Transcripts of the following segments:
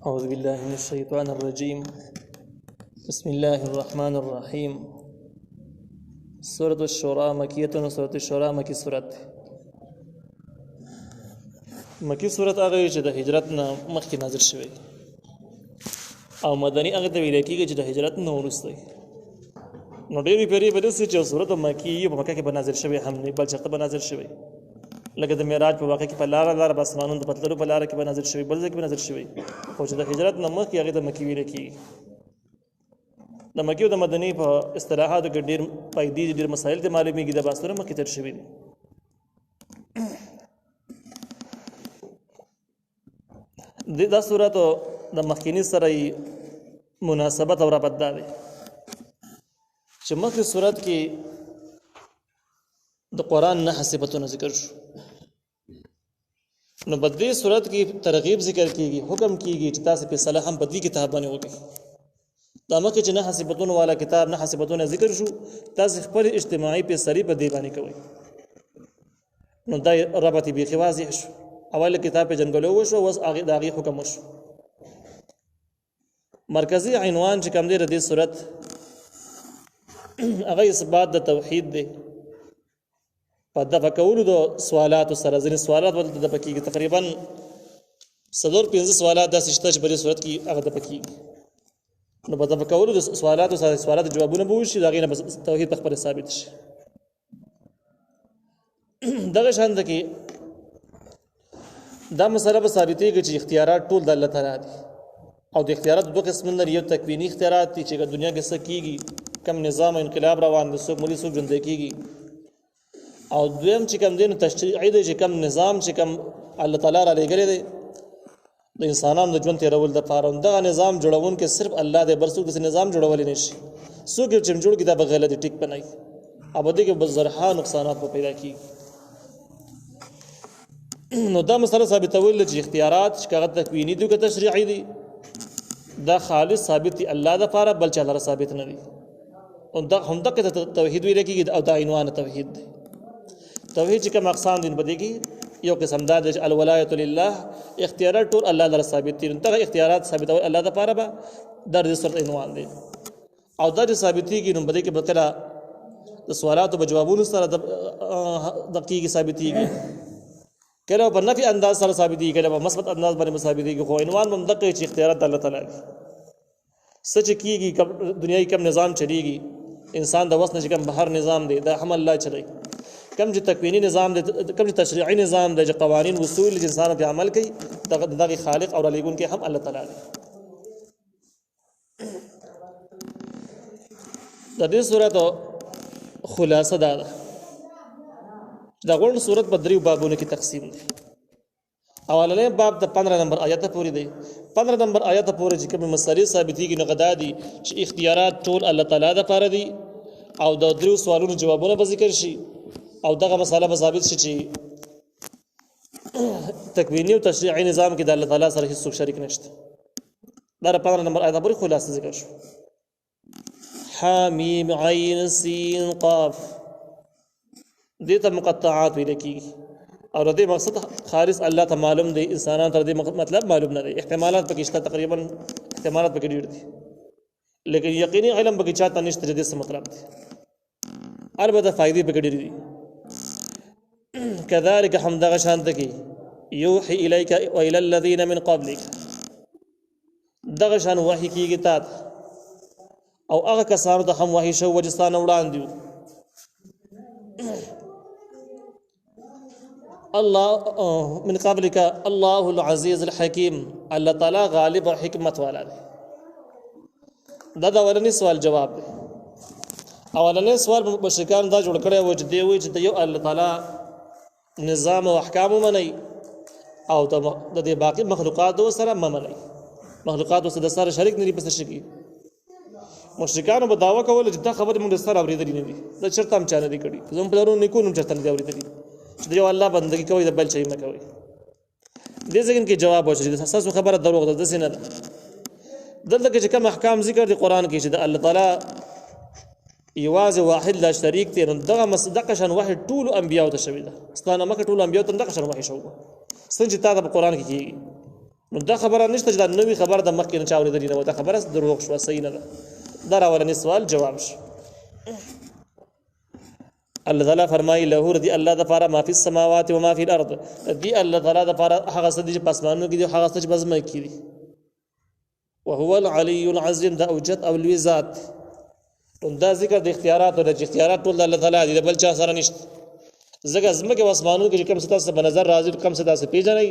أعوذ بالله من الشيطان الرجيم. بسم الله الرحمن الرحيم. سورة الشورى مكية. سورة الشورى مكي سورة هغه چې د هجرت نه مخکې نازل شوی او مدني هغه ته ویل کېږي چې د هجرت نه وروسته نو ډېرې پیرې به داسې چې سورت مکي په مکه کې به نازل شوی هم نه بل چېرته به نازل شوی لکه د معراج په واقع کې په لاره به اسمانونو د پتلرو په لاره کې به نازل شوی بل ځای کې به نازل شوی خو چې د هجرت نه مخکې هغې ته مکي ویل کېږي. د مکي او د مدني په اصطلاحاتو کې ډېر فایدې دي ډېر مسایل ته معلومېږي د باسطوره مکې تېر شوي دي. دا صورت د مخکینی سره مناسبت او ربط دا دی چې مخکې صورت کې د قرآن نه صفتونه ذکر شو نو په دې صورت کې ترغیب ذکر کیږي حکم کیږي چې تاسو په صلاح هم په دې کتاب باندې وکړئ. دا مخکې چې نه صفتونه والا کتاب نه صفتونه ذکر شو تاسو خپل اجتماعي په سری په دې باندې کوئ نو دا ربط به واضح شو. اول کتاب په جنګلو وشو اوس هغه د هغې حکم وشو. مرکزی عنوان چې کوم دی د دې صورت هغه اثبات د توحید دی په دفع کولو د سوالاتو سره. ځینې سوالات ولته دفع کېږي تقریبا 4-5 سوالات داسې شته چې په دې صورت کې هغه دفع کېږي نو په دفع کولو د سوالاتو سره سوالات جوابونه به وشي د هغې نه به توحید په خپله ثابت شي. دغه شان ده کې دا مسله به ثابتېږي چې اختیارات ټول د الله تعالی دي او د اختیارات دوه قسم لري. یو تکویني اختیارات دي چې دنیا کې څه کېږي کم نظام او انقلاب روان دي څوک ملي څوک ژوندی کېږي او دویم چې کوم دی نو تشریعي دی چې کوم نظام چې کوم الله تعالی را لېږلی دی د انسانانو د ژوند تېرولو دپاره دغه نظام جوړونکی صرف الله دی بل څوک داسې نظام جوړولی نه شي. څوک یو چې جوړ کړي دا به غلط دی ټیک به نه وي او په دې کې به زرحا نقصانات به پیدا کېږي. نو دا مسله ثابتول چې اختیارات چې هغه تکویني دي که تشریعي دي دا خالص ثابت دي الله دپاره بل چا لره ثابت نه دي. همدغه ته توحید ویل کېږي او دا عنوان توحید دی. توحید چې کوم اقسام دي په دې کې یو قسم دا د الولایت لله اختیارات ټول الله لره ثابت دي. دغه اختیارات ثابتول الله دپاره به دا د صورت عنوان دی او دا چې ثابتېږي نو په دې کې به کله د سوالاتو په جوابونو سره د کېږي ثابتېږي کله په نفي انداز سره ثابتېږي کله په مثبت انداز باندې ثابتېږي خو عنوان به همدغه چې اختیارات الله تعالی دي. څه چې کېږي دنیایي کم نظام چلیږي انسان د وس نه چې کوم بهر نظام دی دا هم الله چلی کم چې تکویني نظام دی کم چې تشریعي نظام دی چې قوانین اصول چې انسان په عمل کوي دغه خالق او رالیږونکی هم الله تعالی دی. د دې صورت خلاصه دا ده دا غوڼ صورت په 3 بابونو کې تقسیم دی. اولنی باب د 15 نمبر آیت پورې دی. 15 نمبر آیت پورې چې کوم مسلې ثابتېږي نو غدا دي چې اختیارات ټول الله تعالی دپاره دي او د 3 سوالونو جوابونه به ذکر شي او دغه مسله به ثابت شي چې تکویني او تشریعي نظام کې د الله تعالی سره هیڅ څوک شریک نشته. دا 15 نمبر آیت پورې خلاصه ذکر شو. حامیم عین سین قاف دې ته مقطعات ویل کېږي او د دې مقصد خالص الله ته معلوم دی انسانانو ته دې مطلب معلوم نه دی. احتمالات پکې شته تقریبا احتمالات پکې ډېر دي لیکن یقیني علم پکې چاته نشته چې دې څه مطلب دی. البته فائدې پکې ډېرې دي. كذلك همدغه شان کې یوحي الیک و الی الذین من قبلک دغه شان وحی کېږي تا او هغه کسانو ته هم وحی شو چې ستانه وړاندې الله من قبلك الله العزيز الحكيم الله تعالی غالب او حکمت والا دی. دا د اولنی سوال جواب دی. اولنی سوال مشرکان دا جوړ کړی و چې دی وایي چې د یو الله تعالی نظام او احکام ومنئ او د دې باقي مخلوقاتو سره مه منئ مخلوقاتو سره د سره شریک نه دي پس شي. مشرکانو به دعوه کوله چې دا خبرې موږ سره اورېدلې نه دي دا چېرته هم چا نه دي کړي زموږ پلرونو نیکو هم چېرته نه دي اورېدلي چې د یو الله بندګي کوئ د بل شی مه کوئ. دې ځای کې جواب وشو چې ستاسو خبره دروغ ده داسې نه ده. دلته کې چې کوم احکام ذکر دي قرآن کې چې د الله تعالی یوازې واحد لا شریک دی نو دغه مصدق شان واحد ټول انبیاء ته شوی ده. ستانه مکه ټول انبیاء ته دغه شان وحی شو څنګه چې تا د قرآن کې کېږي نو دا خبره نشته چې دا نوې خبره د مخکې نه چا اورېدلې نه وه، دا خبره دروغ شوه، صحیح نه ده. دا راولنې سوال جواب شو. الله تعالی فرمایي له ردي الله د پاره ما فی السماوات و ما فی الارض، دی الله تعالی د پاره هغه څه چې پسمانو کې دي، هغه څه چې بزمه کې دي. وهو العلی العظیم، دا اوجت او لوی ذات. دا ذکر د اختیارات او د اختیارات ټول د الله تعالی دي، بل چا سره نشته. زګه زمکه واسمانو کې کوم څه تاسو په نظر راځي، کوم څه تاسو پیژنئ،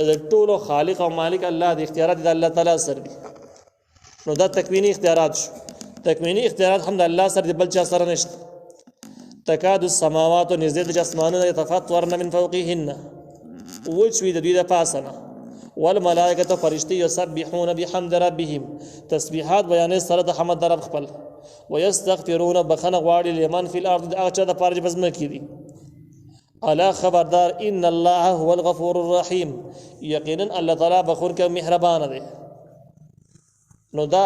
د ټولو خالق او مالک الله دی، اختیارات د الله تعالی سره دي. نو دا تکوینی اختیارات شو. تکوینی اختیارات هم د الله سره دي، بل چا سره نشته. تکاد السماوات نزدې د اسمانونو يتفطرن من فوقهن، وچوي د دوی د پاسنه، والملائکه فرشتي يسبحون بحمد ربهم، تسبيحات بیانې سره د حمد رب خپل، ويستغفرون بخنه غواړي لمن في الارض، د هغه چا د پاره چې بزمه کړي. الا خبردار ان الله هو الغفور الرحيم، یقینا الله تعالی بخون کې مهربان دی. نو دا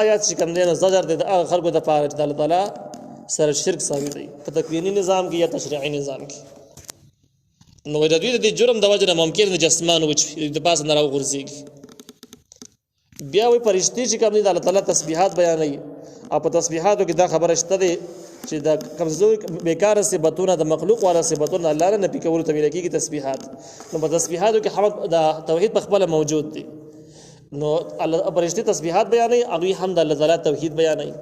آیات چې کوم دی نو زجر دی د هغه خلکو د پاره چې الله تعالی سره شرک ثابت دی په تکوینی نظام کې یا تشریعي نظام کې. نو د دوی د جرم د وجه نه ممکن د جسمانو وچ د پاس نه راوغورځيږي. بیا وي پرشتي چې کوم دي د الله تعالی تسبيحات بیانوي، او په تسبيحاتو کې دا خبره شته ده چې د کمزوري بیکاره صفاتونه د مخلوق والا صفاتونه الله نه پی کول ته ویل کېږي تسبيحات. نو په تسبيحاتو کې حمد د توحید په خپل موجود دي. نو الله پرشتي تسبيحات بیانوي، هغه هم د الله تعالی توحید بیانوي.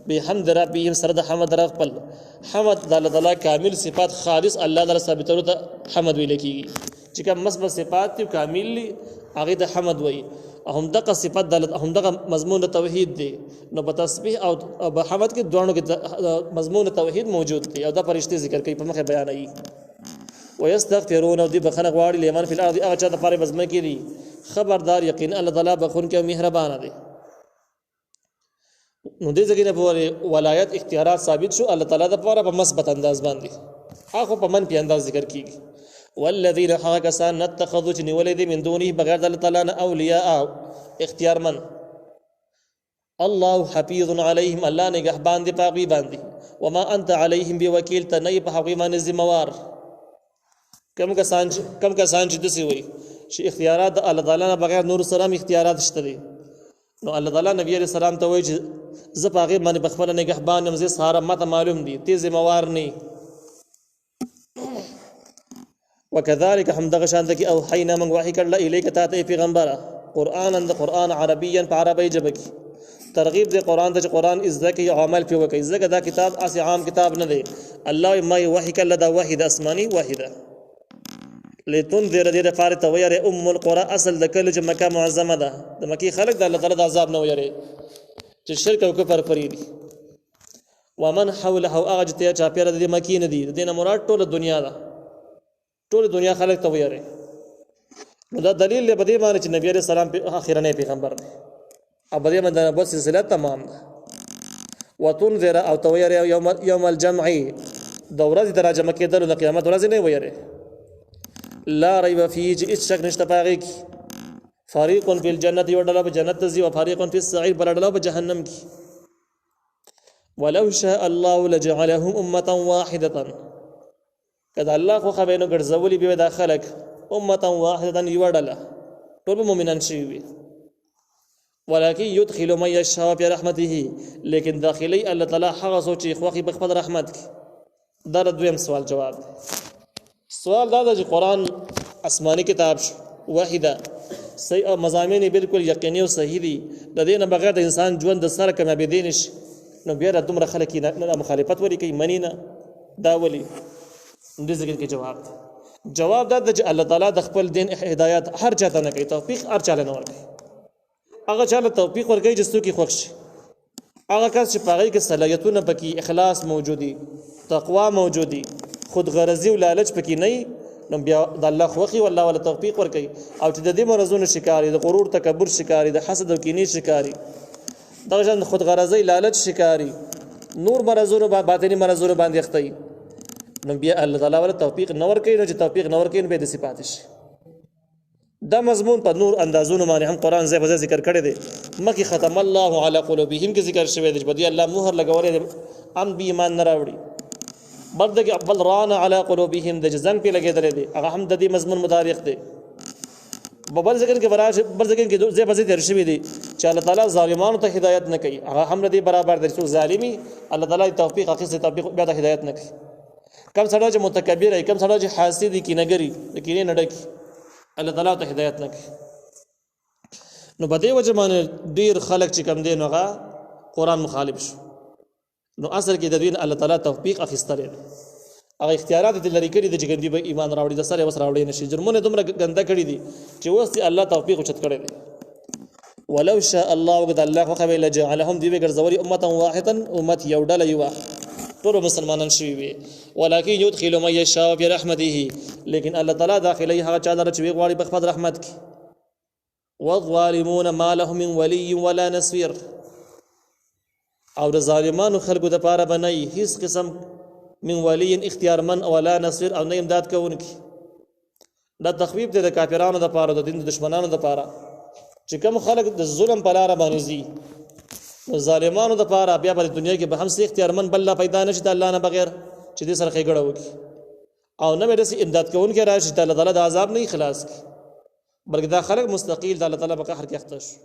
بحمد ربهم سره د حمد رب خپل، حمد د الله تعالی کامل صفات خالص الله تعالی ثابتولو ته حمد ویل کېږي. چې کوم مثبت صفات دي کامل دي هغه د حمد وایي، هم دغه صفات د هم دغه مضمون توحید دی. نو په تسبیح او په حمد کې دوه کې مضمون توحید موجود دی، او دا فرشتي ذکر کوي په مخه بیانوي. ويستغفرون، او دی بخنه غواړي لمن فی الارض، هغه چا د پاره بزمه کړي. خبردار یقینا الله تعالی بخون کې مهربان دی. نو دې ځکه نه په ولایت اختیارات ثابت شو الله تعالی د پاره په مثبت انداز باندې، هغه په منفي انداز ذکر کیږي. والذین حقسان نتخذوا جنولد من دونه، بغیر د الله تعالی نه اولیاء اختیار من. الله حفیظ علیهم، الله نگهبان دی پاغي باندې. وما انت علیهم بوکیل، ته نه په حقی باندې ذمہوار. کم کسان چې دسی وي چې اختیارات الله تعالی نه بغیر نور سره اختیارات شته دي، نو الله تعالی نبی علیہ السلام ته وایي چې زه پاغي باندې بخبل نگهبان یم، زه سهار ماته معلوم دي ته ذمہوار نه. وكذلك هم دغه شان دغه او حینا من وحی کړل الیک ته پیغمبره قرآن اند قرآن عربیا په عربی ژبه کې، ترغیب دی قرآن ته چې قرآن عزت کې عمل په وکي. زګه دا کتاب اس عام کتاب نه دی، الله ما وحی کړل دا واحد اسماني واحده. لتنذر دې لپاره ته ویره القرى، اصل د کله چې مکه معظمه ده، د مکی خلق د الله تعالی د عذاب نه ویره چې شرک او کفر فریدي. ومن حوله اغج ته چا پیر د مکی نه دي، دینه مراد ټول دنیا ده، ټول دنیا خلق ته ویره. نو دا دلیل له بده باندې چې نبی عليه السلام په اخرنه پیغمبر دی، او بده باندې نبوت سلسله تمام ده. وتنذر او توير يوم الجمع، د ورځې د راجمع کېدل د قیامت ورځ نه ویره. لا ريب فيه، چې هیڅ شک نشته پاږي کې. فريق في الجنه، وډله په جنت ځي، او فريق في السعير، بلډله په جهنم کې. ولو شاء الله لجعلهم امه واحده، کله الله خو خبرینو ګرځولي به د خلک امه واحده یوډله ټول مؤمنان شي وي. ولكن يدخل من يشاء برحمته، لیکن داخلي الله تعالی هغه سوچ خوخي په خپل رحمت کې. دا دویم سوال جواب. سوال دا چې قرآن آسماني کتاب واحده صحیح مضامین بالکل یقیني او صحیح دي، د دې نه بغیر د انسان ژوند د سره کمه بدین شي، نو بیا دومره خلک نه مخالفت وري کوي منی نه دا ولي. دې ځکه کې جواب دا چې الله تعالی د خپل دین هدایت هر چاته نه کوي، توفیق هر چاله نه ورکوي. هغه چاله توفیق ورکوي چې څوک خوښ شي، هغه کس چې پاره کې صلاحیتونه پکې اخلاص موجودي، تقوا موجودي، خود غرضی او لالچ پکې نه، نو بیا د الله خوخي والله ولا توفیق ورکوي. او چې د دې مرزونو شکاري، د غرور تکبر شکاري، د حسد او کینې شکاري، دغه ځان خود غرضی لالچ شکاري، نور مرزونو باطنی مرزونو باندې اخته، نو بیا الله تعالی ولا توفیق نور کوي. نو چې توفیق نور کوي به د صفات شي. دا مضمون په نور اندازونو باندې هم قران زې په ذکر کړی دی. مکه ختم الله علی قلوبهم کې ذکر شوی دی چې بدی الله مهر لګولې ان به ایمان نه راوړي. بل ران علی قلوبهم د جزنګ په لګیدل دی، هغه هم د دې مضمون مدارک دی. بل ځکه کې براش بل ځکه کې زه به تیر شوی دي چې الله تعالی ظالمانو ته هدایت نه کوي هغه هم ردی برابر دي چې ظالمي الله تعالی توفیق اخیسته توفیق بیا د هدایت نه کوي کم سړی چې متکبر ای کم سړی چې حاسد کی نګری کینه نډکی الله تعالی ته هدایت نه کوي نو بده وجه باندې ډیر خلک چې کم دین هغه قران مخالف شو نو اصل کې د دین الله تعالی توفیق اخیسته هغه اختیارات دې لري کړی د جګندې به ایمان راوړي د سره وس راوړي نشي جرمونه دومره ګنده کړی دي چې اوس الله توفیق چت کړی دی ولو شاء الله وقد الله خو به لجعلهم دی ګرځوري امه واحده امت یو ډله یو ټول مسلمانان شي وي ولکن يدخل من يشاء برحمته لیکن الله تعالی داخلي هغه چا لره چې غواړي په خپل رحمت کې والظالمون ما لهم من ولي ولا نصير او د ظالمانو خلقو د پاره بنئ هیڅ قسم من ولی اختیار من ولا نصير او نه امداد کوونکی دا تخویب دی د کافرانو د پاره د دین د دشمنانو د پاره چې کوم خلک د ظلم په لار باندې زی ظالمانو د پاره بیا په دنیا کې به هم سي اختیار من بل پیدا نشي د الله نه بغیر چې دې سره خېګړه وکي او نه مې د امداد کوونکی راشي ته الله تعالی د عذاب نه خلاص بلکې دا خلک مستقیل د الله تعالی په قهر کې اخته شو